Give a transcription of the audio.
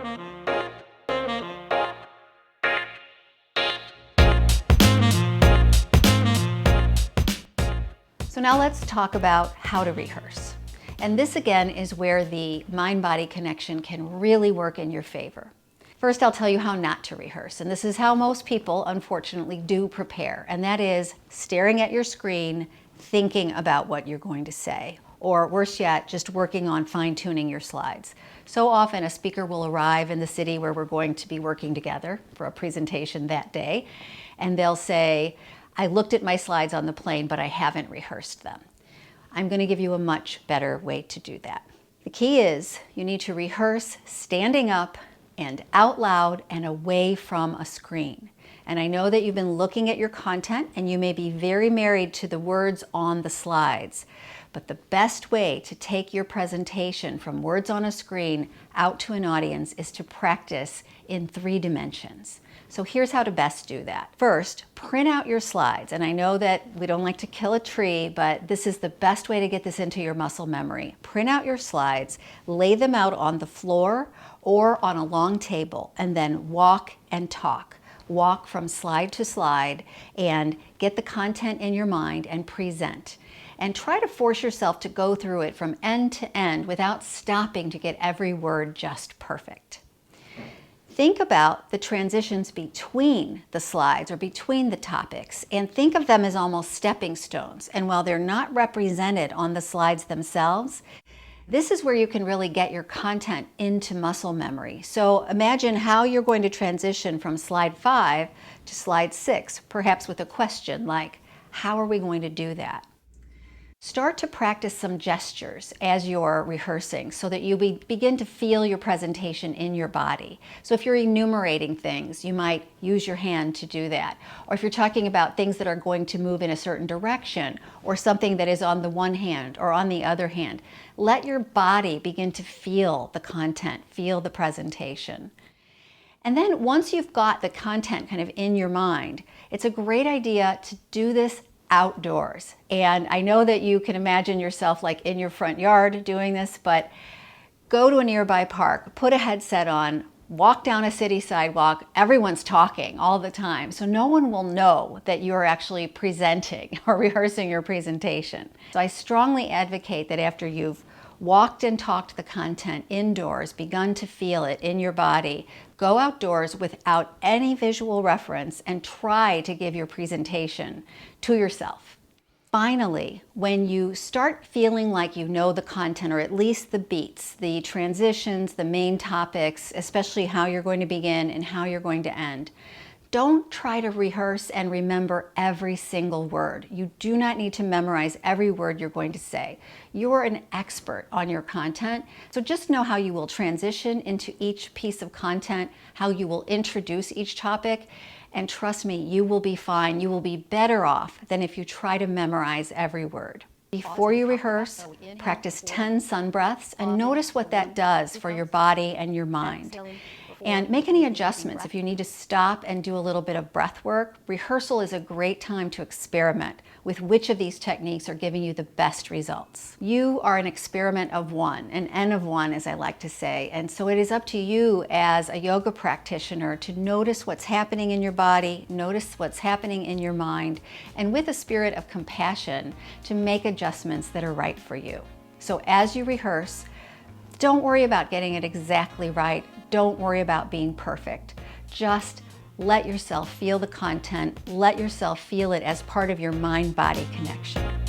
So now let's talk about how to rehearse. And this again is where the mind-body connection can really work in your favor. First, I'll tell you how not to rehearse. And this is how most people, unfortunately, do prepare. And that is staring at your screen, thinking about what you're going to say. Or worse yet, just working on fine-tuning your slides. So often a speaker will arrive in the city where we're going to be working together for a presentation that day, and they'll say, I looked at my slides on the plane, but I haven't rehearsed them. I'm going to give you a much better way to do that. The key is you need to rehearse standing up and out loud and away from a screen. And I know that you've been looking at your content and you may be very married to the words on the slides, but the best way to take your presentation from words on a screen out to an audience is to practice in 3 dimensions. So here's how to best do that. First, print out your slides. And I know that we don't like to kill a tree, but this is the best way to get this into your muscle memory. Print out your slides, lay them out on the floor or on a long table, and then walk and talk. Walk from slide to slide and get the content in your mind and present. And try to force yourself to go through it from end to end without stopping to get every word just perfect. Think about the transitions between the slides or between the topics and think of them as almost stepping stones. And while they're not represented on the slides themselves, this is where you can really get your content into muscle memory. So imagine how you're going to transition from slide 5 to slide 6, perhaps with a question like, how are we going to do that? Start to practice some gestures as you're rehearsing so that you begin to feel your presentation in your body. So if you're enumerating things, you might use your hand to do that. Or if you're talking about things that are going to move in a certain direction or something that is on the one hand or on the other hand, let your body begin to feel the content, feel the presentation. And then once you've got the content kind of in your mind, it's a great idea to do this outdoors. And I know that you can imagine yourself like in your front yard doing this, but go to a nearby park, put a headset on, walk down a city sidewalk. Everyone's talking all the time, so no one will know that you're actually presenting or rehearsing your presentation. So I strongly advocate that after you've walked and talked the content indoors, begun to feel it in your body, go outdoors without any visual reference and try to give your presentation to yourself. Finally, when you start feeling like you know the content, or at least the beats, the transitions, the main topics, especially how you're going to begin and how you're going to end, don't try to rehearse and remember every single word. You do not need to memorize every word you're going to say. You're an expert on your content, so just know how you will transition into each piece of content, how you will introduce each topic, and trust me, you will be fine. You will be better off than if you try to memorize every word. Before you rehearse, practice 10 sun breaths and notice what that does for your body and your mind. And make any adjustments if you need to stop and do a little bit of breath work. Rehearsal is a great time to experiment with which of these techniques are giving you the best results. You are an experiment of one, an N of one, as I like to say. And so it is up to you as a yoga practitioner to notice what's happening in your body, notice what's happening in your mind, and with a spirit of compassion to make adjustments that are right for you. So as you rehearse, don't worry about getting it exactly right. Don't worry about being perfect. Just let yourself feel the content. Let yourself feel it as part of your mind-body connection.